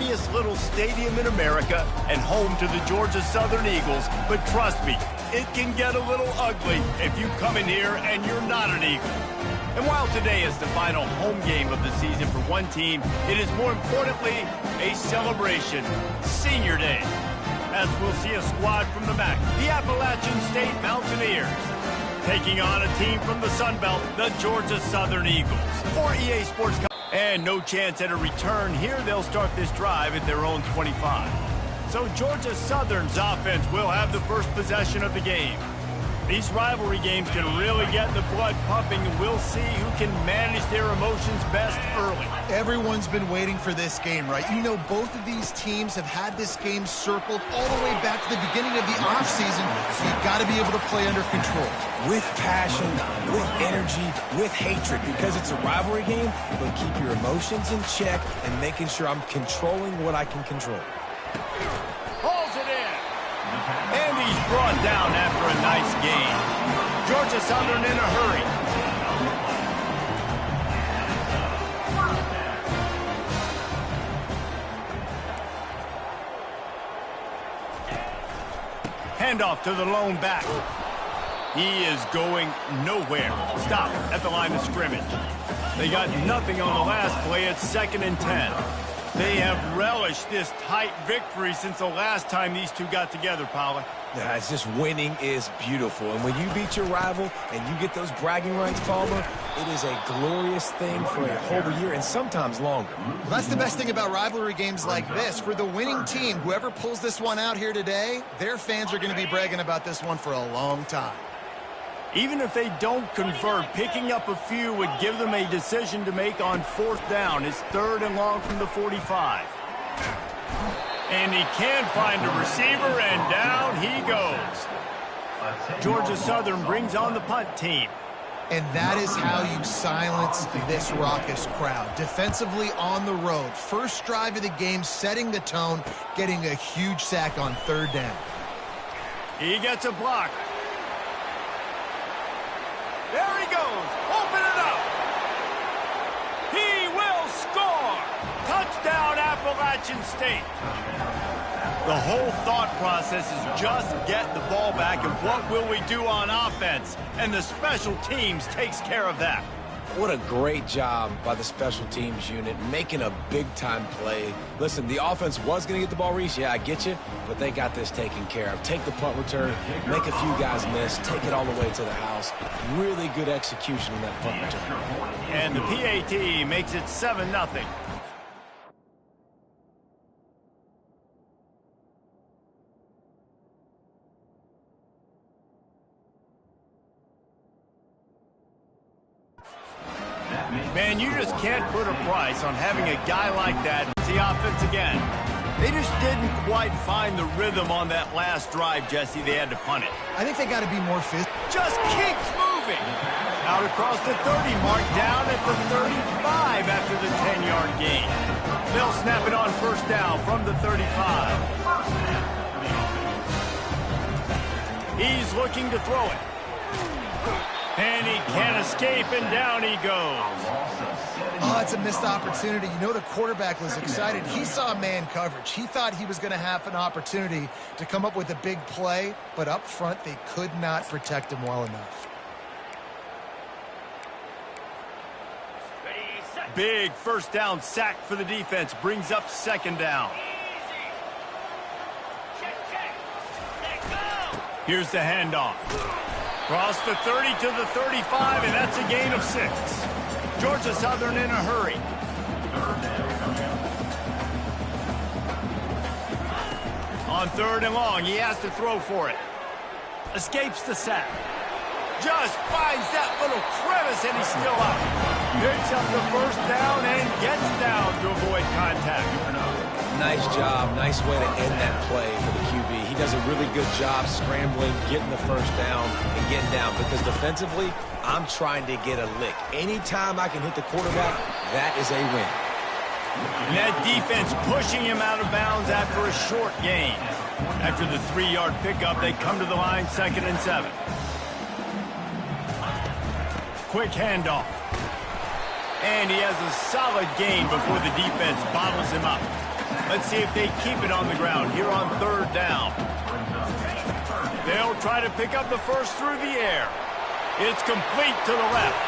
prettiest little stadium in America and home to the Georgia Southern Eagles, but trust me, it can get a little ugly if you come in here and you're not an Eagle. And while today is the final home game of the season for one team, it is more importantly a celebration, Senior Day, as we'll see a squad from the MAC, the Appalachian State Mountaineers, taking on a team from the Sun Belt, the Georgia Southern Eagles. For EA Sports, and no chance at a return here, they'll start this drive at their own 25. So Georgia Southern's offense will have the first possession of the game. These rivalry games can really get the blood pumping, and we'll see who can manage their emotions best early. Everyone's been waiting for this game, right? You know, both of these teams have had this game circled all the way back to the beginning of the offseason, so you've got to be able to play under control. With passion, with energy, with hatred, because it's a rivalry game, but keep your emotions in check and making sure I'm controlling what I can control. Hauls it in. And he's brought down after a nice gain. Georgia Southern in a hurry. Handoff to the lone back. He is going nowhere. Stop at the line of scrimmage. They got nothing on the last play. It's 2nd and 10. They have relished this tight victory since the last time these two got together, Paula. Yeah, it's just winning is beautiful. And when you beat your rival and you get those bragging rights, Palmer, it is a glorious thing for a whole year and sometimes longer. Well, that's the best thing about rivalry games like this. For the winning team, whoever pulls this one out here today, their fans are going to be bragging about this one for a long time. Even if they don't convert, picking up a few would give them a decision to make on 4th down. It's 3rd and long from the 45. And he can find a receiver, and down he goes. Georgia Southern brings on the punt team. And that is how you silence this raucous crowd. Defensively on the road. First drive of the game, setting the tone, getting a huge sack on 3rd down. He gets a block. There he goes. Open it up. He will score. Touchdown, Appalachian State. The whole thought process is just get the ball back, and what will we do on offense? And the special teams takes care of that. What a great job by the special teams unit, making a big-time play. Listen, the offense was going to get the ball, Reese. Yeah, I get you, but they got this taken care of. Take the punt return, make a few guys miss, take it all the way to the house. Really good execution on that punt return. And the PAT makes it 7-0. Man, you just can't put a price on having a guy like that. The offense again. They just didn't quite find the rhythm on that last drive, Jesse. They had to punt it. I think they got to be more physical. Just keeps moving. Out across the 30 mark, down at the 35 after the 10-yard gain. They'll snap it on 1st down from the 35. He's looking to throw it. And he can't escape, and down he goes. Oh, it's a missed opportunity. You know, the quarterback was excited. He saw man coverage. He thought he was going to have an opportunity to come up with a big play, but up front, they could not protect him well enough. Big 1st down sack for the defense. Brings up 2nd down. Here's the handoff. Cross the 30 to the 35, and that's a gain of 6. Georgia Southern in a hurry. On 3rd and long, he has to throw for it. Escapes the sack. Just finds that little crevice, and he's still up. Picks up the 1st down and gets down to avoid contact. Nice job. Nice way to end that play for the QB. He does a really good job scrambling, getting the 1st down, and getting down. Because defensively, I'm trying to get a lick. Anytime I can hit the quarterback, that is a win. And that defense pushing him out of bounds after a short gain. After the 3-yard pickup, they come to the line, 2nd and 7. Quick handoff. And he has a solid gain before the defense bottles him up. Let's see if they keep it on the ground here on 3rd down. They'll try to pick up the first through the air. It's complete to the left.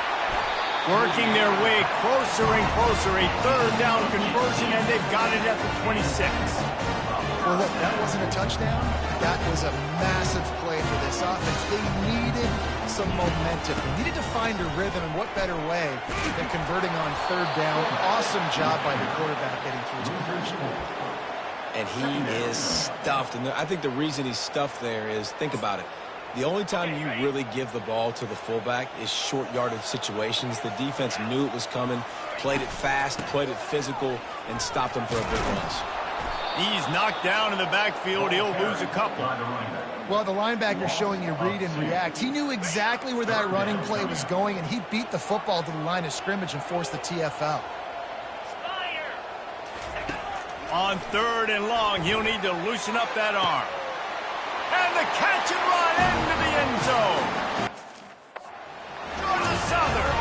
Working their way closer and closer. A 3rd down conversion, and they've got it at the 26. Well, look, that wasn't a touchdown. That was a massive play for this offense. They needed some momentum. They needed to find a rhythm, and what better way than converting on 3rd down. Awesome job by the quarterback getting through his progression. And he is stuffed. And I think the reason he's stuffed there is, think about it. The only time you really give the ball to the fullback is short yardage situations. The defense knew it was coming, played it fast, played it physical, and stopped him for a big loss. He's knocked down in the backfield. He'll lose a couple. Well, the linebacker showing you read and react. He knew exactly where that running play was going, and he beat the football to the line of scrimmage and forced the TFL. On 3rd and long, he'll need to loosen up that arm. And the catch and run into the end zone. Georgia Southern.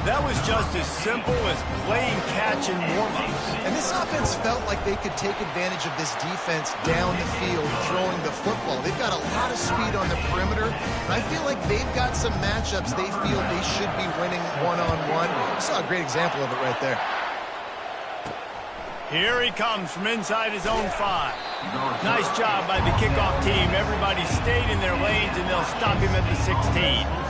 That was just as simple as playing catch and warm-ups. And this offense felt like they could take advantage of this defense down the field, throwing the football. They've got a lot of speed on the perimeter, and I feel like they've got some matchups they feel they should be winning one-on-one. Saw a great example of it right there. Here he comes from inside his own 5. Nice job by the kickoff team. Everybody stayed in their lanes, and they'll stop him at the 16.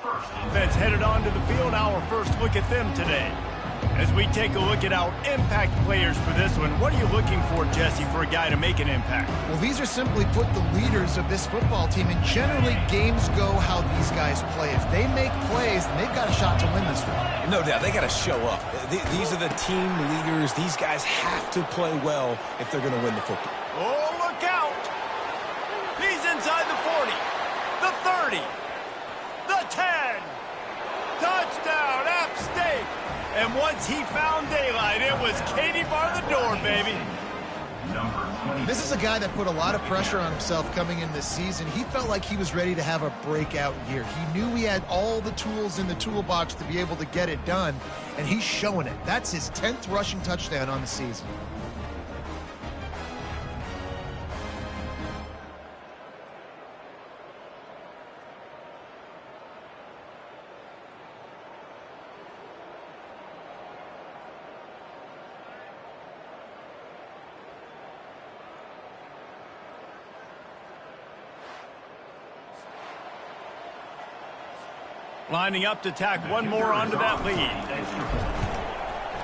Offense headed onto the field. Our first look at them today. As we take a look at our impact players for this one, what are you looking for, Jesse, for a guy to make an impact? Well, these are simply put the leaders of this football team, and generally games go how these guys play. If they make plays, then they've got a shot to win this one. No doubt, they got to show up. These are the team leaders. These guys have to play well if they're going to win the football. Oh, look out! He's inside the 40, the 30, the 10. Touchdown, AppSt. And once he found daylight, it was Katie bar the door, baby. This is a guy that put a lot of pressure on himself coming in this season. He felt like he was ready to have a breakout year. He knew he had all the tools in the toolbox to be able to get it done, and he's showing it. That's his 10th rushing touchdown on the season. Lining up to tack one more onto that lead.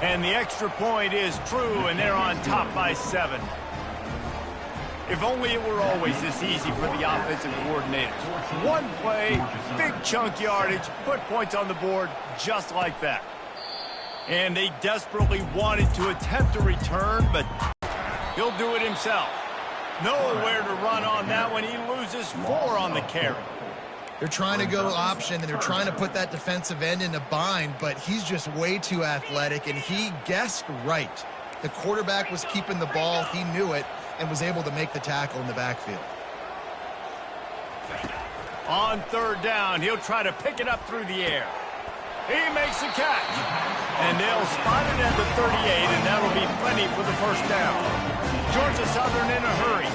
And the extra point is true, and they're on top by 7. If only it were always this easy for the offensive coordinators. One play, big chunk yardage, put points on the board just like that. And they desperately wanted to attempt a return, but he'll do it himself. Nowhere to run on that one. He loses 4 on the carry. They're trying to go option, and they're trying to put that defensive end in a bind, but he's just way too athletic, and he guessed right. The quarterback was keeping the ball. He knew it and was able to make the tackle in the backfield. On 3rd down, he'll try to pick it up through the air. He makes the catch. And they'll spot it at the 38, and that'll be plenty for the 1st down. Georgia Southern in a hurry.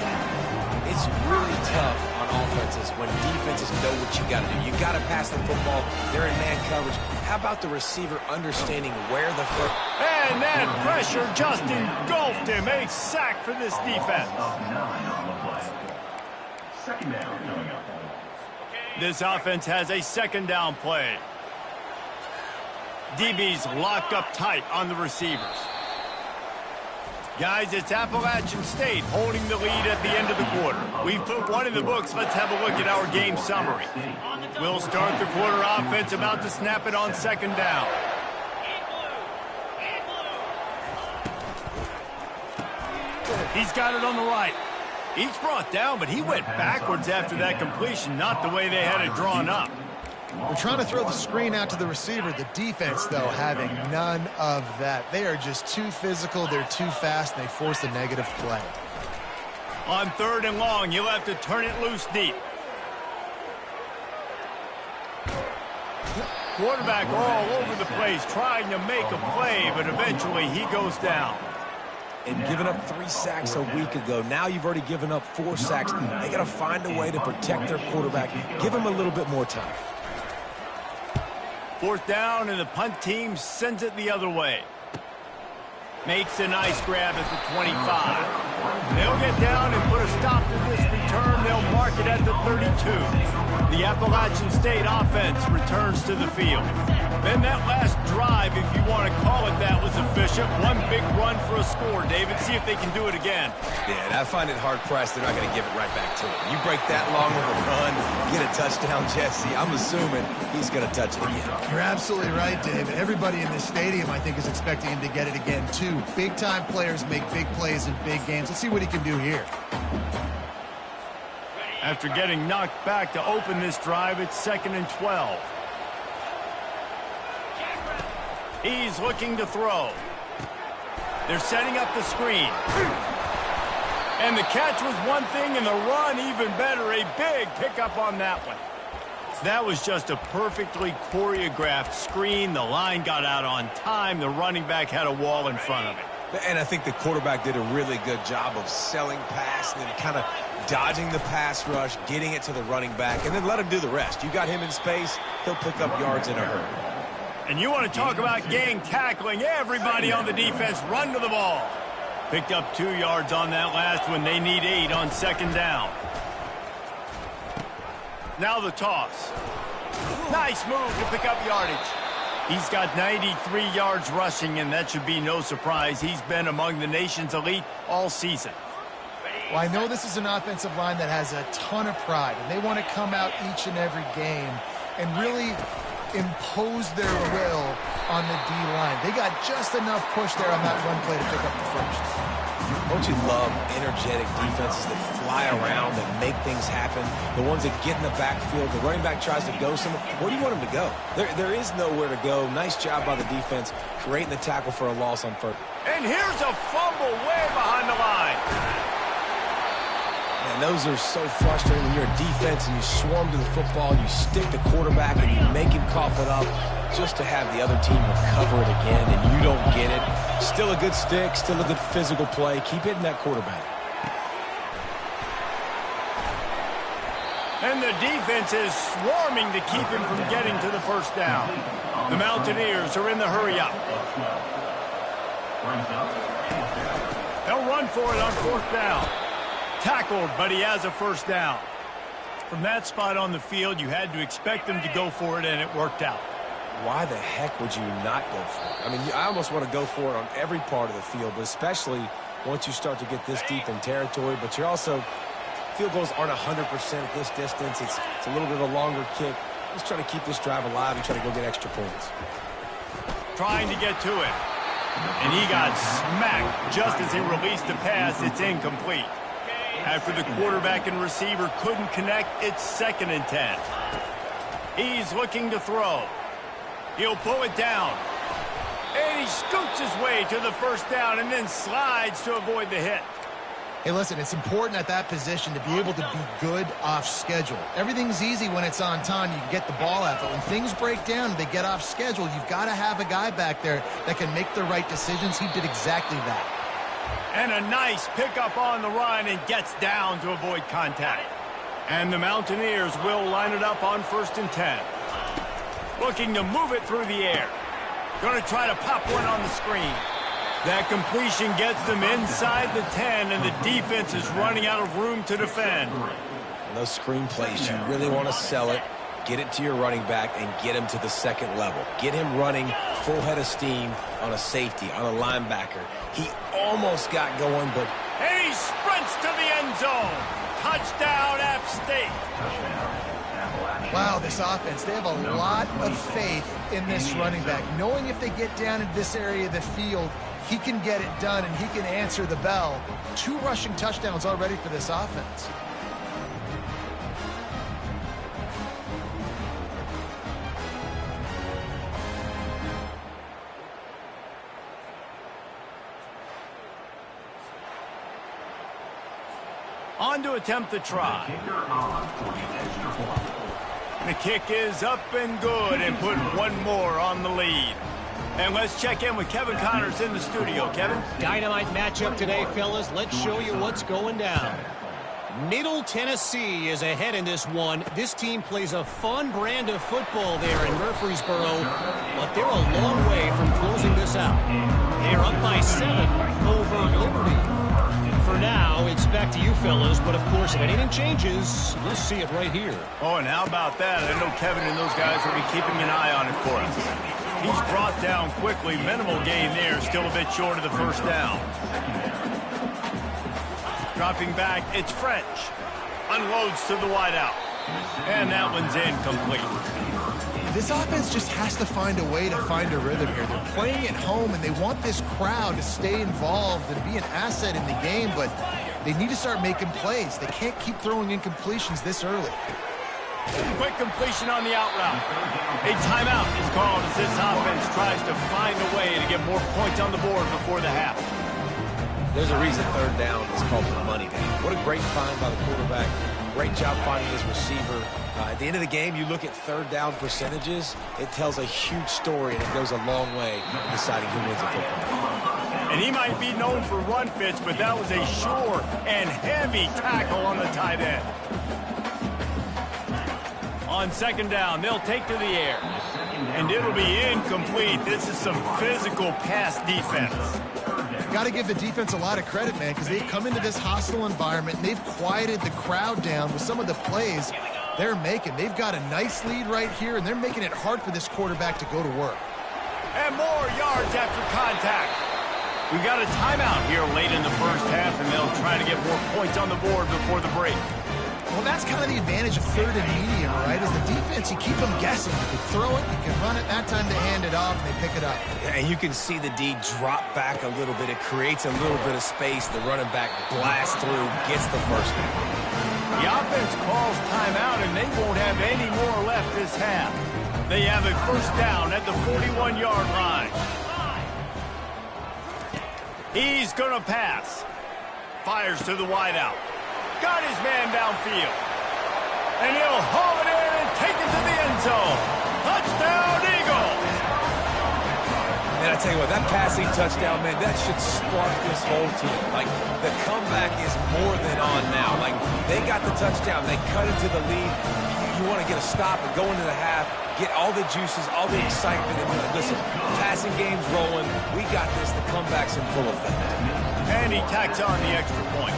It's really tough on offenses when defenses know what you got to do. You got to pass the football. They're in man coverage. How about the receiver understanding where the foot? And that pressure just engulfed him. A sack for this defense. This offense has a 2nd down play. DB's locked up tight on the receivers. Guys, it's Appalachian State holding the lead at the end of the quarter. We've put one in the books. Let's have a look at our game summary. We'll start the quarter offense, about to snap it on 2nd down. He's got it on the right. Each brought down, but he went backwards after that completion, not the way they had it drawn up. They're trying to throw the screen out to the receiver. The defense, though, having none of that. They are just too physical. They're too fast, and they force a negative play. On 3rd and long, you'll have to turn it loose deep. Quarterback all over the place trying to make a play, but eventually he goes down. And giving up 3 sacks a week ago. Now you've already given up 4 sacks. They got to find a way to protect their quarterback. Give him a little bit more time. 4th down, and the punt team sends it the other way. Makes a nice grab at the 25. They'll get down and put a stop to this return. They'll mark it at the 32. The Appalachian State offense returns to the field. Then that last drive, if you want to call it that, was efficient. One big run for a score, David. See if they can do it again. Yeah, and I find it hard-pressed they're not going to give it right back to him. You break that long of a run, get a touchdown, Jesse, I'm assuming he's going to touch it again. You're absolutely right, David. Everybody in this stadium, I think, is expecting him to get it again, too. Big-time players make big plays in big games. Let's see what he can do here. After getting knocked back to open this drive, it's 2nd and 12. He's looking to throw. They're setting up the screen. And the catch was one thing, and the run even better. A big pickup on that one. That was just a perfectly choreographed screen. The line got out on time. The running back had a wall in front of him. And I think the quarterback did a really good job of selling pass and then kind of dodging the pass rush, getting it to the running back, and then let him do the rest. You got him in space, he'll pick up yards in a hurry. And you want to talk about gang tackling. Everybody on the defense run to the ball. Picked up 2 yards on that last one. They need 8 on 2nd down. Now the toss. Nice move to pick up yardage. He's got 93 yards rushing, and that should be no surprise. He's been among the nation's elite all season. Well, I know this is an offensive line that has a ton of pride, and they want to come out each and every game and really impose their will on the D-line. They got just enough push there on that run play to pick up the first. Don't you love energetic defenses that fly around and make things happen? The ones that get in the backfield, the running back tries to go somewhere. Where do you want him to go? There is nowhere to go. Nice job by the defense, creating the tackle for a loss on first. And here's a fumble way behind the line. And those are so frustrating when you're a defense and you swarm to the football, you stick the quarterback and you make him cough it up just to have the other team recover it again and you don't get it. Still a good stick, still a good physical play. Keep hitting that quarterback. And the defense is swarming to keep him from getting to the first down. The Mountaineers are in the hurry-up. They'll run for it on fourth down. Tackled, but he has a first down. From that spot on the field, you had to expect them to go for it, and it worked out. Why the heck would you not go for it? I mean, I almost want to go for it on every part of the field, but especially once you start to get this deep in territory. But you're also, field goals aren't 100% at this distance. It's a little bit of a longer kick. Just trying to keep this drive alive and try to go get extra points. Trying to get to it. And he got smacked just as he released the pass. It's incomplete. After the quarterback and receiver couldn't connect, it's 2nd and 10. He's looking to throw. He'll pull it down. And he scoots his way to the first down and then slides to avoid the hit. Hey, listen, it's important at that position to be able to be good off schedule. Everything's easy when it's on time. You can get the ball out. But when things break down and they get off schedule, you've got to have a guy back there that can make the right decisions. He did exactly that. And a nice pickup on the run and gets down to avoid contact. And the Mountaineers will line it up on 1st and 10. Looking to move it through the air. Going to try to pop one on the screen. That completion gets them inside the 10, and the defense is running out of room to defend. And those screen plays, you really want to sell it, get it to your running back, and get him to the second level. Get him running full head of steam on a safety, on a linebacker. He almost got going, but... And he sprints to the end zone. Touchdown, AppSt. Wow, this offense, they have a lot of faith in this running back. Knowing if they get down into this area of the field, he can get it done and he can answer the bell. 2 rushing touchdowns already for this offense. On to attempt the try. The kick is up and good and put one more on the lead. And let's check in with Kevin Connors in the studio. Kevin? Dynamite matchup today, fellas. Let's show you what's going down. Middle Tennessee is ahead in this one. This team plays a fun brand of football there in Murfreesboro, but they're a long way from closing this out. They're up by 7 over Liberty. For now, it's back to you fellas, but of course, if anything changes, you'll see it right here. Oh, and how about that? I know Kevin and those guys will be keeping an eye on it for us. He's brought down quickly. Minimal gain there. Still a bit short of the first down. Dropping back, it's French. Unloads to the wideout. And that one's incomplete. This offense just has to find a way to find a rhythm here. They're playing at home, and they want this crowd to stay involved and be an asset in the game, but they need to start making plays. They can't keep throwing incompletions this early. Quick completion on the out route. A timeout is called as this offense tries to find a way to get more points on the board before the half. There's a reason 3rd down is called the money down. What a great find by the quarterback. Great job finding his receiver. At the end of the game, you look at 3rd down percentages. It tells a huge story, and it goes a long way in deciding who wins a football. And he might be known for run fits, but that was a sure and heavy tackle on the tight end. On 2nd down, they'll take to the air. And it'll be incomplete. This is some physical pass defense. Got to give the defense a lot of credit, man, because they've come into this hostile environment and they've quieted the crowd down with some of the plays. They've got a nice lead right here, and they're making it hard for this quarterback to go to work. And more yards after contact. We got a timeout here late in the first half, and they'll try to get more points on the board before the break. Well, that's kind of the advantage of third and medium, right? As the defense, you keep them guessing. You can throw it, you can run it. That time they hand it off, and they pick it up. Yeah, and you can see the D drop back a little bit. It creates a little bit of space. The running back blasts through, gets the first down. The offense calls timeout, and they won't have any more left this half. They have a first down at the 41-yard line. He's going to pass. Fires to the wideout. Got his man downfield. And he'll haul it in and take it to the end zone. Touchdown, Eagles! And I tell you what, that passing touchdown, man, that should spark this whole team. Like, the comeback is more than on now. Like, they got the touchdown. They cut into the lead. You want to get a stop and go into the half, get all the juices, all the excitement. And listen, passing game's rolling. We got this. The comeback's in full effect. And he tacks on the extra point.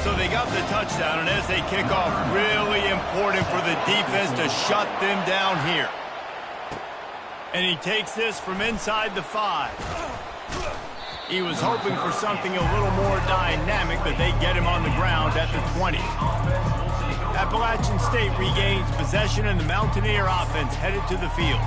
So they got the touchdown, and as they kick off, really important for the defense to shut them down here. And he takes this from inside the 5. He was hoping for something a little more dynamic, but they get him on the ground at the 20. Appalachian State regains possession, and the Mountaineer offense headed to the field.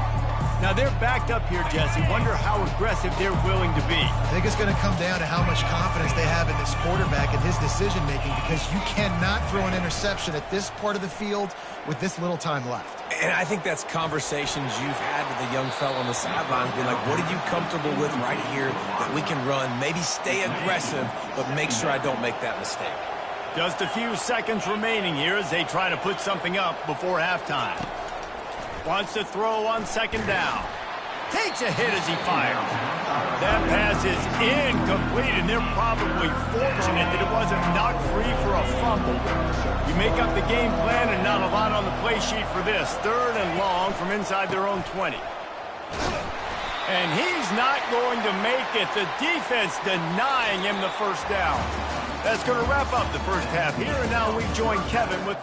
Now they're backed up here, Jesse. Wonder how aggressive they're willing to be. I think it's going to come down to how much confidence they have in this quarterback and his decision-making, because you cannot throw an interception at this part of the field with this little time left. And I think that's conversations you've had with the young fellow on the sidelines. Be like, what are you comfortable with right here that we can run? Maybe stay aggressive, but make sure I don't make that mistake. Just a few seconds remaining here as they try to put something up before halftime. Wants to throw on second down. Takes a hit as he fires. That pass is incomplete, and they're probably fortunate that it wasn't knocked free for a fumble. You make up the game plan, and not a lot on the play sheet for this. Third and long from inside their own 20. And he's not going to make it. The defense denying him the first down. That's going to wrap up the first half here, and now we join Kevin with...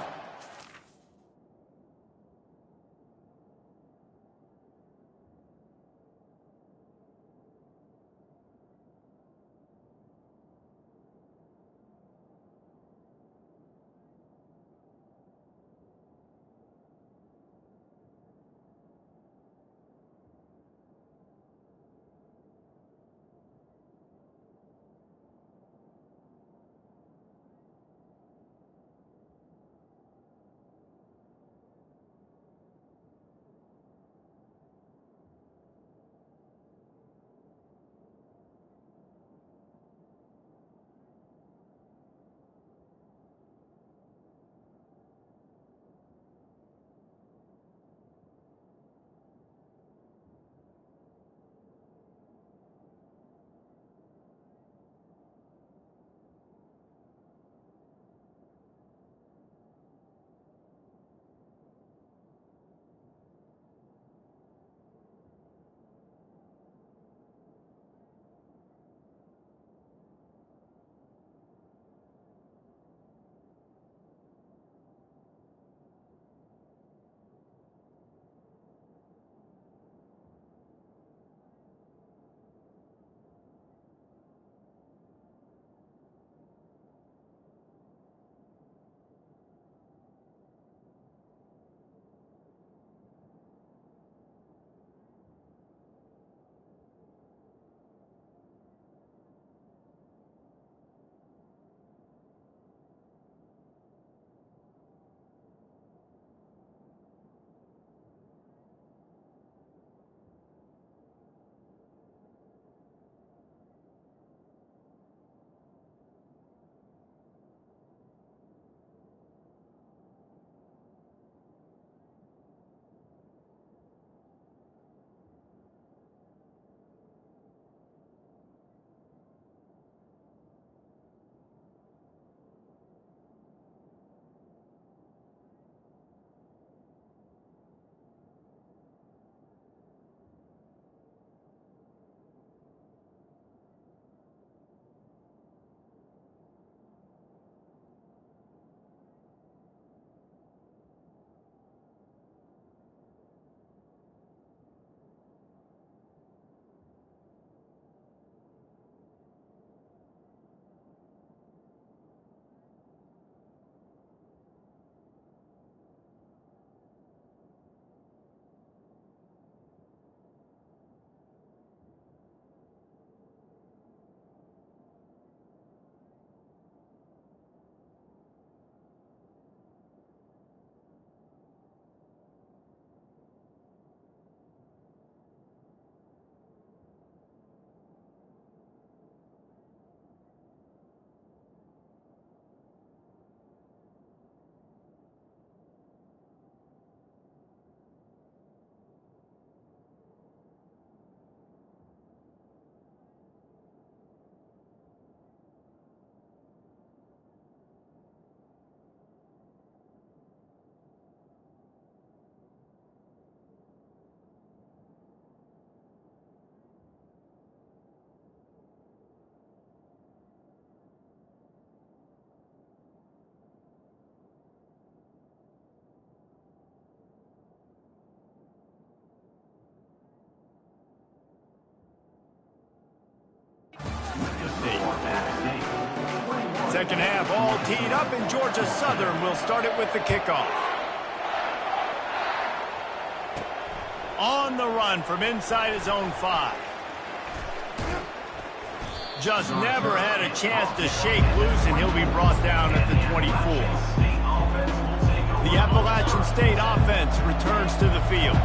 second half all teed up, and Georgia Southern will start it with the kickoff. On the run from inside his own 5. Just never had a chance to shake loose, and he'll be brought down at the 24. The Appalachian State offense returns to the field.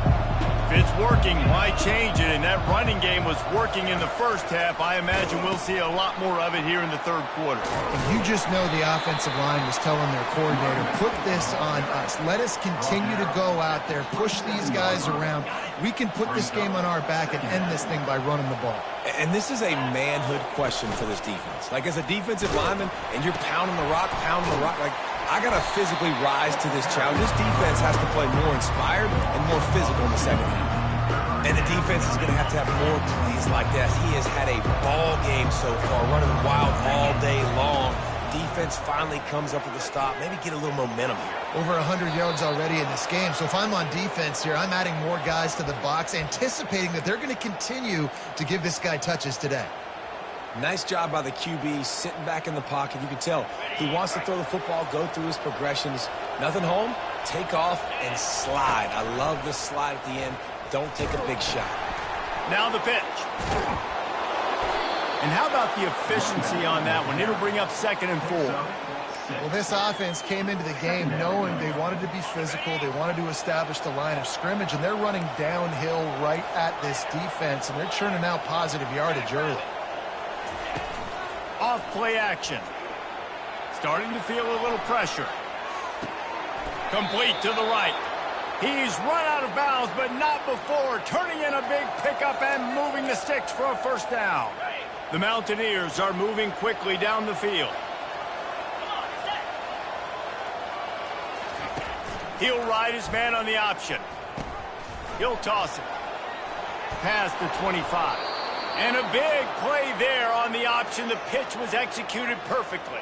If it's working, why change it? And that running game was working in the first half. I imagine we'll see a lot more of it here in the third quarter. And you just know the offensive line was telling their coordinator, put this on us. Let us continue to go out there, push these guys around. We can put this game on our back and end this thing by running the ball. And this is a manhood question for this defense. Like, as a defensive lineman, and you're pounding the rock, like, I got to physically rise to this challenge. This defense has to play more inspired and more physical in the second half. And the defense is going to have more plays like that. He has had a ball game so far, running wild all day long. Defense finally comes up with a stop, maybe get a little momentum here. Over 100 yards already in this game. So if I'm on defense here, I'm adding more guys to the box, anticipating that they're going to continue to give this guy touches today. Nice job by the QB, sitting back in the pocket. You can tell he wants to throw the football, go through his progressions. Nothing home, take off, and slide. I love the slide at the end. Don't take a big shot. Now the pitch. And how about the efficiency on that one? It'll bring up 2nd and 4. Well, this offense came into the game knowing they wanted to be physical. They wanted to establish the line of scrimmage, and they're running downhill right at this defense, and they're churning out positive yardage early. Off play action. Starting to feel a little pressure. Complete to the right. He's run out of bounds, but not before. Turning in a big pickup and moving the sticks for a first down. The Mountaineers are moving quickly down the field. He'll ride his man on the option. He'll toss it. Past the 25. And a big play there on the option. The pitch was executed perfectly.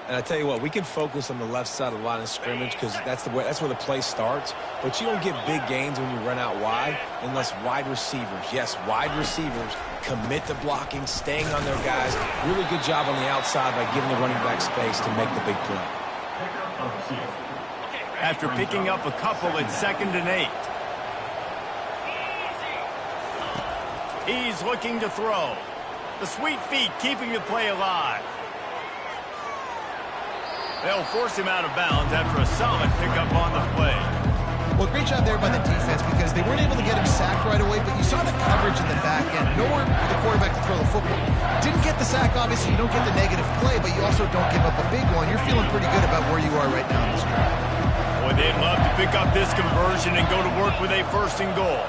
And I tell you what, we can focus on the left side of the line of scrimmage because that's where the play starts. But you don't get big gains when you run out wide unless wide receivers, yes, wide receivers, commit to blocking, staying on their guys. Really good job on the outside by giving the running back space to make the big play. After picking up a couple, it's 2nd and 8. He's looking to throw. The sweet feet keeping the play alive. They'll force him out of bounds after a solid pickup on the play. Well, great job there by the defense because they weren't able to get him sacked right away, but you saw the coverage in the back end. Nowhere for the quarterback to throw the football. Didn't get the sack, obviously. You don't get the negative play, but you also don't give up a big one. You're feeling pretty good about where you are right now in this drive. Boy, they'd love to pick up this conversion and go to work with a 1st and goal.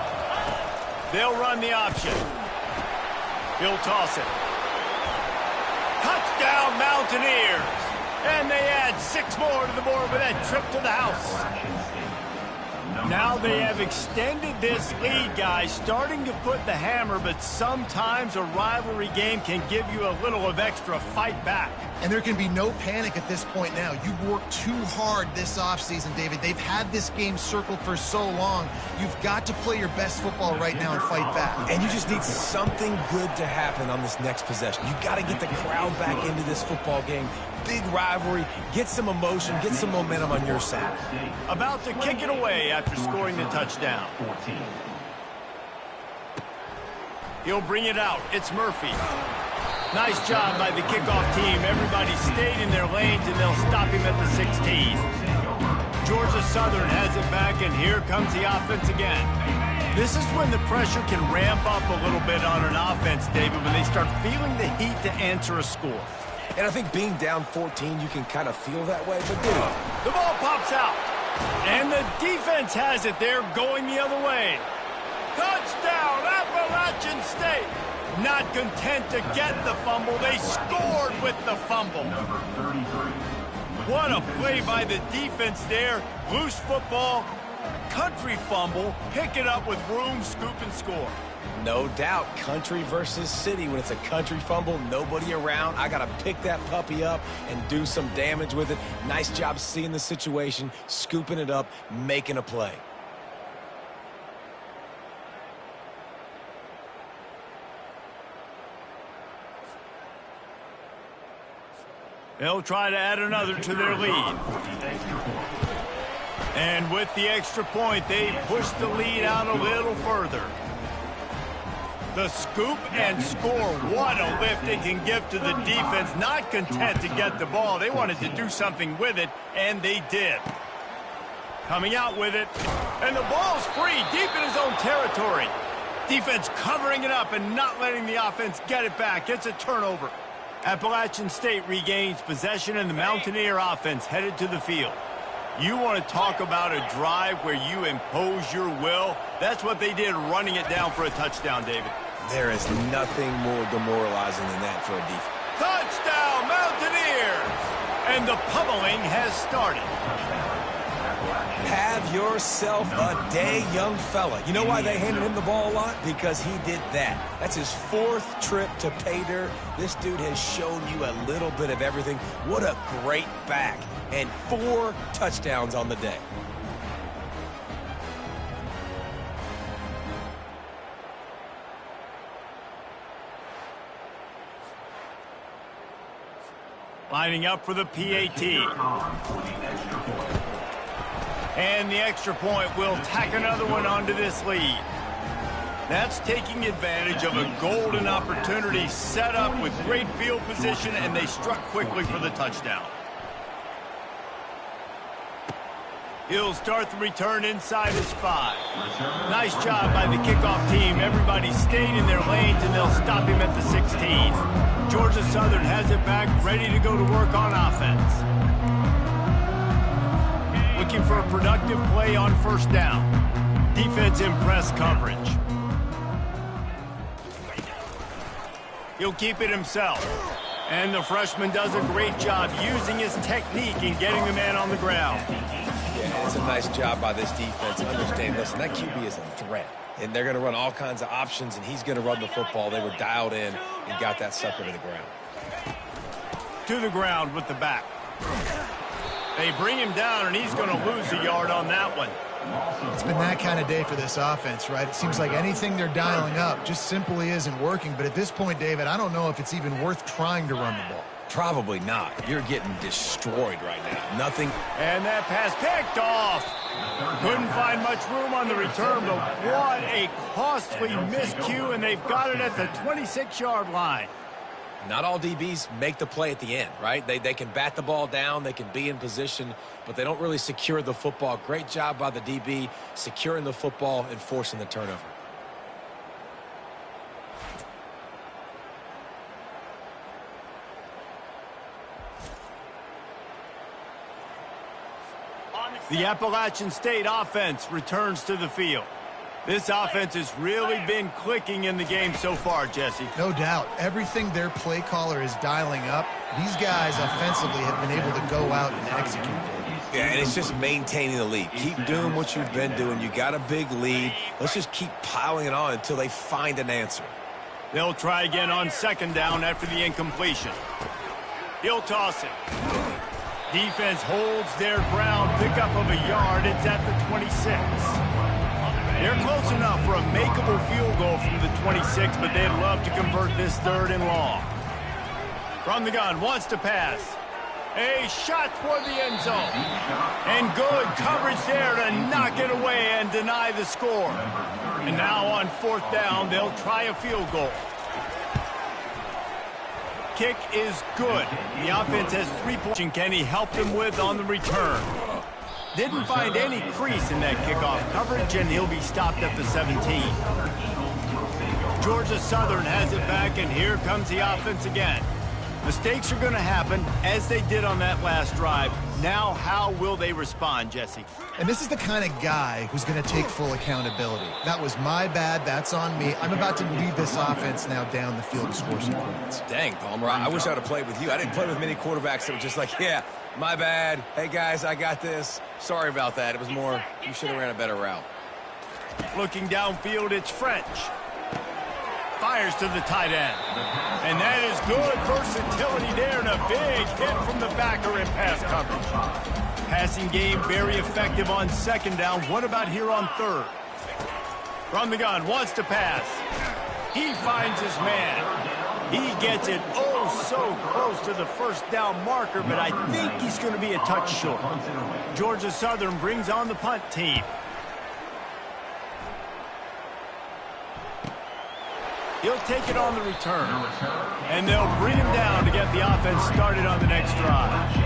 They'll run the option. He'll toss it. Touchdown, Mountaineers! And they add 6 more to the board with that trip to the house. Now they have extended this lead, guys, starting to put the hammer, but sometimes a rivalry game can give you a little of extra fight back. And there can be no panic at this point now. You've worked too hard this offseason, David. They've had this game circled for so long. You've got to play your best football right now and fight back. And you just need something good to happen on this next possession. You got to get the crowd back into this football game. Big rivalry. Get some emotion. Get some momentum on your side. About to kick it away after scoring the touchdown. He'll bring it out. It's Murphy. Nice job by the kickoff team. Everybody stayed in their lanes, and they'll stop him at the 16. Georgia Southern has it back, and here comes the offense again. This is when the pressure can ramp up a little bit on an offense, David, when they start feeling the heat to answer a score. And I think being down 14, you can kind of feel that way. But, dude, the ball pops out. And the defense has it there going the other way. Touchdown, Appalachian State. Not content to get the fumble, they scored with the fumble. What a play by the defense there. Loose football, country fumble, pick it up with room, scoop, and score. No doubt, country versus city. When it's a country fumble, nobody around. I got to pick that puppy up and do some damage with it. Nice job seeing the situation, scooping it up, making a play. They'll try to add another to their lead. And with the extra point, they push the lead out a little further. The scoop and score. What a lift it can give to the defense. Not content to get the ball. They wanted to do something with it, and they did. Coming out with it. And the ball's free, deep in his own territory. Defense covering it up and not letting the offense get it back. It's a turnover. Appalachian State regains possession, and the Mountaineer offense headed to the field. You want to talk about a drive where you impose your will? That's what they did, running it down for a touchdown, David. There is nothing more demoralizing than that for a defense. Touchdown, Mountaineers! And the pummeling has started. Have yourself a day, young fella. You know why they handed him the ball a lot? Because he did that. That's his 4th trip to pay dirt. This dude has shown you a little bit of everything. What a great back. And 4 touchdowns on the day. Lining up for the PAT. And the extra point will tack another one onto this lead. That's taking advantage of a golden opportunity set up with great field position, and they struck quickly for the touchdown. He'll start the return inside his 5. Nice job by the kickoff team. Everybody stayed in their lanes, and they'll stop him at the 16. Georgia Southern has it back, ready to go to work on offense. Looking for a productive play on first down. Defense in press coverage. He'll keep it himself. And the freshman does a great job using his technique and getting the man on the ground. Yeah, it's a nice job by this defense. Understand, listen, that QB is a threat. And they're going to run all kinds of options, and he's going to run the football. They were dialed in and got that sucker to the ground. To the ground with the back. They bring him down, and he's going to lose a yard on that one. It's been that kind of day for this offense, right? It seems like anything they're dialing up just simply isn't working. But at this point, David, I don't know if it's even worth trying to run the ball. Probably not. You're getting destroyed right now. Nothing. And that pass picked off. Couldn't find much room on the return, but what a costly miscue, and they've got it at the 26-yard line. Not all DBs make the play at the end, right? They can bat the ball down, they can be in position, but they don't really secure the football. Great job by the DB securing the football and forcing the turnover. The Appalachian State offense returns to the field. This offense has really been clicking in the game so far, Jesse. No doubt. Everything their play caller is dialing up, these guys offensively have been able to go out and execute. Yeah, and it's just maintaining the lead. Keep doing what you've been doing. You got a big lead. Let's just keep piling it on until they find an answer. They'll try again on second down after the incompletion. He'll toss it. Defense holds their ground. Pickup of a yard. It's at the 26. They're close enough for a makeable field goal from the 26, but they'd love to convert this 3rd and long. From the gun, wants to pass. A shot toward the end zone. And good coverage there to knock it away and deny the score. And now on 4th down, they'll try a field goal. Kick is good. The offense has 3 points. Kenny helped them with on the return. Didn't find any crease in that kickoff coverage, and he'll be stopped at the 17. Georgia Southern has it back, and here comes the offense again. Mistakes are going to happen, as they did on that last drive. Now, how will they respond, Jesse? And this is the kind of guy who's going to take full accountability. That was my bad. That's on me. I'm about to lead this offense now down the field to score some points. Dang, Palmer, I wish I would have played with you. I didn't play with many quarterbacks that were just like, yeah, my bad. Hey, guys, I got this. Sorry about that. It was more, you should have ran a better route. Looking downfield, it's French. Fires to the tight end. And that is good versatility there, and a big hit from the backer in pass coverage. Passing game very effective on second down. What about here on 3rd? From the gun, wants to pass. He finds his man. He gets it oh so close to the first down marker, but I think he's going to be a touch short. Georgia Southern brings on the punt team. He'll take it on the return. And they'll bring him down to get the offense started on the next drive.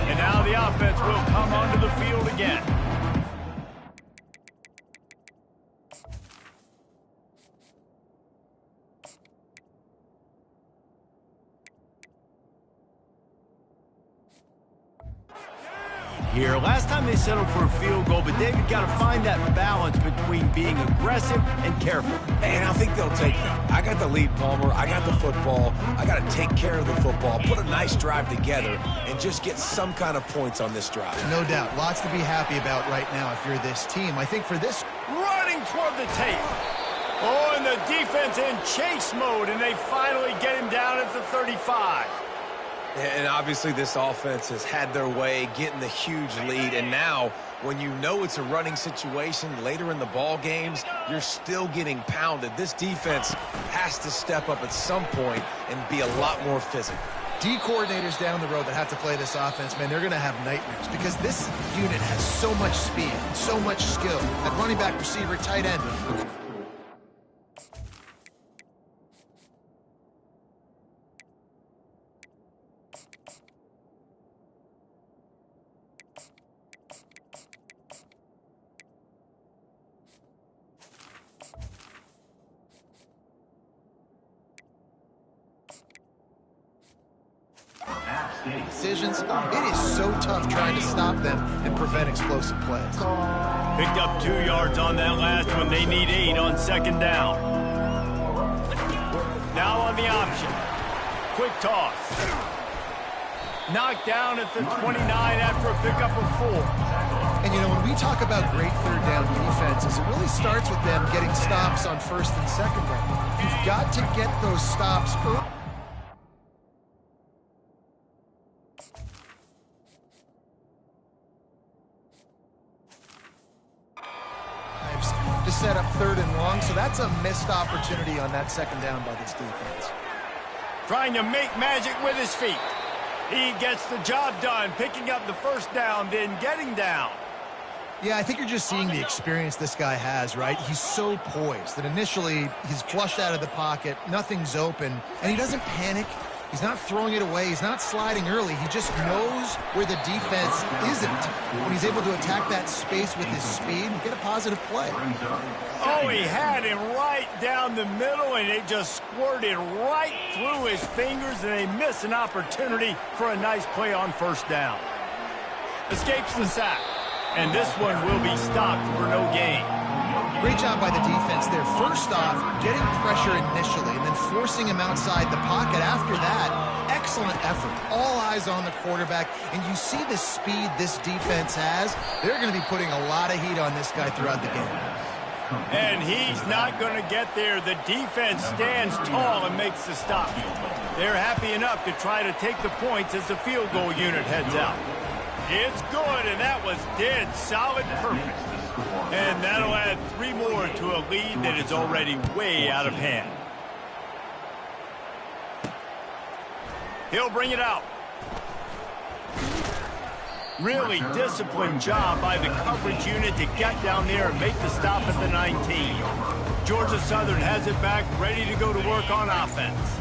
And now the offense will come onto the field again. Here. Last time they settled for a field goal, but David got to find that balance between being aggressive and careful. And I think they'll take that. I got the lead, Palmer. I got the football. I got to take care of the football, put a nice drive together, and just get some kind of points on this drive. No doubt. Lots to be happy about right now if you're this team. I think for this... Running toward the tape. Oh, and the defense in chase mode, and they finally get him down at the 35. And obviously this offense has had their way, getting the huge lead. And now, when you know it's a running situation later in the ball games, you're still getting pounded. This defense has to step up at some point and be a lot more physical. D coordinators down the road that have to play this offense, man, they're going to have nightmares because this unit has so much speed, so much skill at running back, receiver, tight end. Decisions. It is so tough trying to stop them and prevent explosive plays. Picked up 2 yards on that last one. They need 8 on second down. Now on the option. Quick toss. Knocked down at the 29 after a pickup of 4. And, you know, when we talk about great third down defenses, it really starts with them getting stops on first and second down. You've got to get those stops early. To set up third and long, so that's a missed opportunity on that second down by this defense. Trying to make magic with his feet. He gets the job done, picking up the first down, then getting down. Yeah, I think you're just seeing the experience this guy has, right? He's so poised that initially he's flushed out of the pocket, nothing's open, and he doesn't panic. He's not throwing it away. He's not sliding early. He just knows where the defense isn't. When he's able to attack that space with his speed and get a positive play. Oh, he had him right down the middle, and it just squirted right through his fingers, and they miss an opportunity for a nice play on first down. Escapes the sack, and this one will be stopped for no gain. Great job by the defense there. First off, getting pressure initially and then forcing him outside the pocket after that. Excellent effort. All eyes on the quarterback. And you see the speed this defense has. They're going to be putting a lot of heat on this guy throughout the game. And he's not going to get there. The defense stands tall and makes the stop. They're happy enough to try to take the points as the field goal unit heads out. It's good, and that was dead solid perfect. And that'll add 3 more to a lead that is already way out of hand. He'll bring it out. Really disciplined job by the coverage unit to get down there and make the stop at the 19. Georgia Southern has it back, ready to go to work on offense.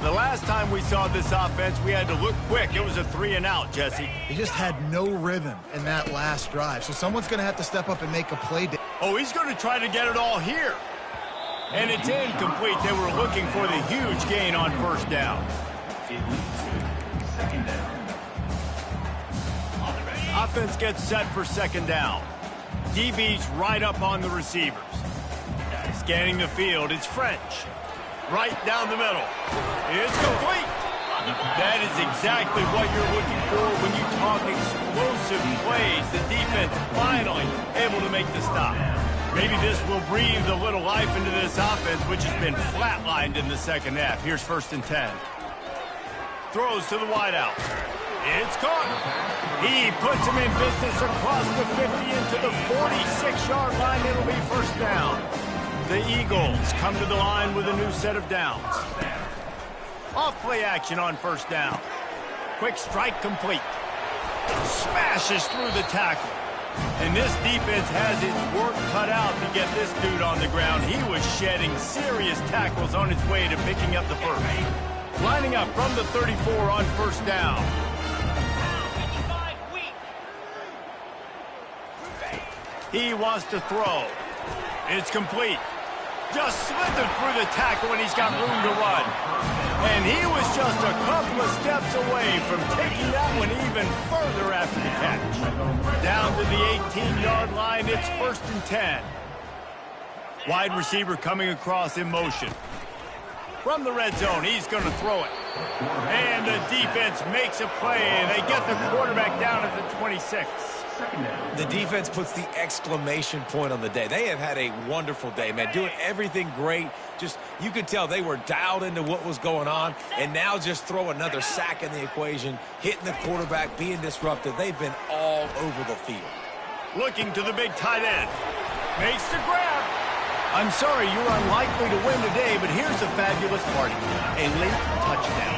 The last time we saw this offense, we had to look quick. It was a 3-and-out, Jesse. He just had no rhythm in that last drive, so someone's going to have to step up and make a play. Oh, he's going to try to get it all here. And it's incomplete. They were looking for the huge gain on first down. Offense gets set for second down. DB's right up on the receivers. Scanning the field, it's French. Right down the middle. It's complete. That is exactly what you're looking for when you talk explosive plays. The defense finally able to make the stop. Maybe this will breathe a little life into this offense, which has been flatlined in the second half. Here's first and 10. Throws to the wideout. It's caught. He puts him in business across the 50 into the 46-yard line. It'll be first down. The Eagles come to the line with a new set of downs. Off play action on first down. Quick strike complete. Smashes through the tackle. And this defense has its work cut out to get this dude on the ground. He was shedding serious tackles on his way to picking up the first. Lining up from the 34 on first down. He wants to throw. It's complete. Just slithered through the tackle, and he's got room to run. And he was just a couple of steps away from taking that one even further after the catch. Down to the 18-yard line, it's 1st and 10. Wide receiver coming across in motion. From the red zone, he's going to throw it. And the defense makes a play, and they get the quarterback down at the 26. The defense puts the exclamation point on the day. They have had a wonderful day, man. Doing everything great. Just, you could tell they were dialed into what was going on. And now just throw another sack in the equation, hitting the quarterback, being disruptive. They've been all over the field. Looking to the big tight end. Makes the grab. I'm sorry, you're unlikely to win today, but here's a fabulous party. A late touchdown.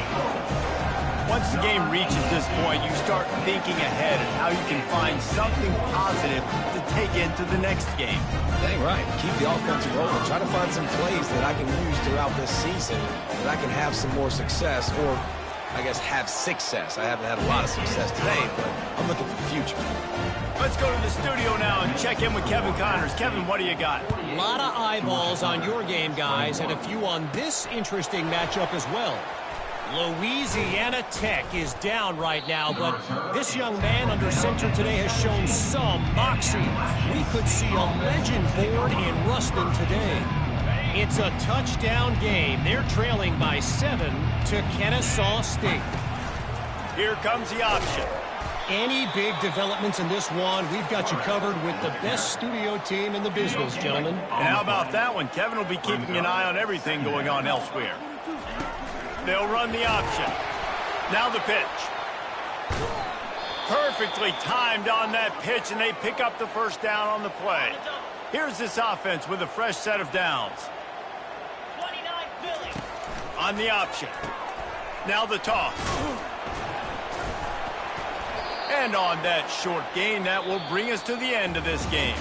Once the game reaches this point, you start thinking ahead of how you can find something positive to take into the next game. Dang right. Keep the offense rolling. Try to find some plays that I can use throughout this season that I can have some more success, or I guess have success. I haven't had a lot of success today, but I'm looking for the future. Let's go to the studio now and check in with Kevin Connors. Kevin, what do you got? A lot of eyeballs on your game, guys, and a few on this interesting matchup as well. Louisiana Tech is down right now, but this young man under center today has shown some moxie. We could see a legend born in Ruston today. It's a touchdown game. They're trailing by 7 to Kennesaw State. Here comes the option. Any big developments in this one, we've got you covered with the best studio team in the business, gentlemen. And how about that one? Kevin will be keeping an eye on everything going on elsewhere. They'll run the option. Now the pitch. Perfectly timed on that pitch, and they pick up the first down on the play. Here's this offense with a fresh set of downs. On the option. Now the toss. And on that short gain, that will bring us to the end of this game.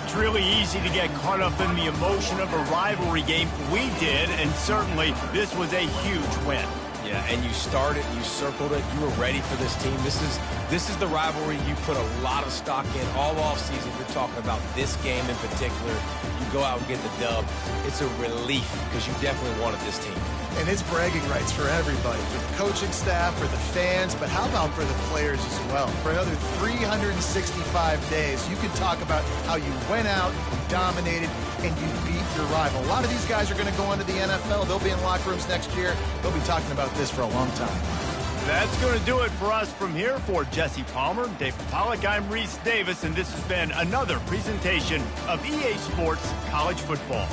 It's really easy to get caught up in the emotion of a rivalry game. We did, and certainly this was a huge win. Yeah, and you started, you circled it, you were ready for this team. This is the rivalry you put a lot of stock in all offseason. You're talking about this game in particular. You go out and get the dub. It's a relief because you definitely wanted this team. And it's bragging rights for everybody, for the coaching staff, for the fans, but how about for the players as well? For another 365 days, you can talk about how you went out, you dominated, and you beat your rival. A lot of these guys are going to go on to the NFL. They'll be in locker rooms next year. They'll be talking about this for a long time. That's going to do it for us from here. For Jesse Palmer, David Pollack, I'm Reese Davis, and this has been another presentation of EA Sports College Football.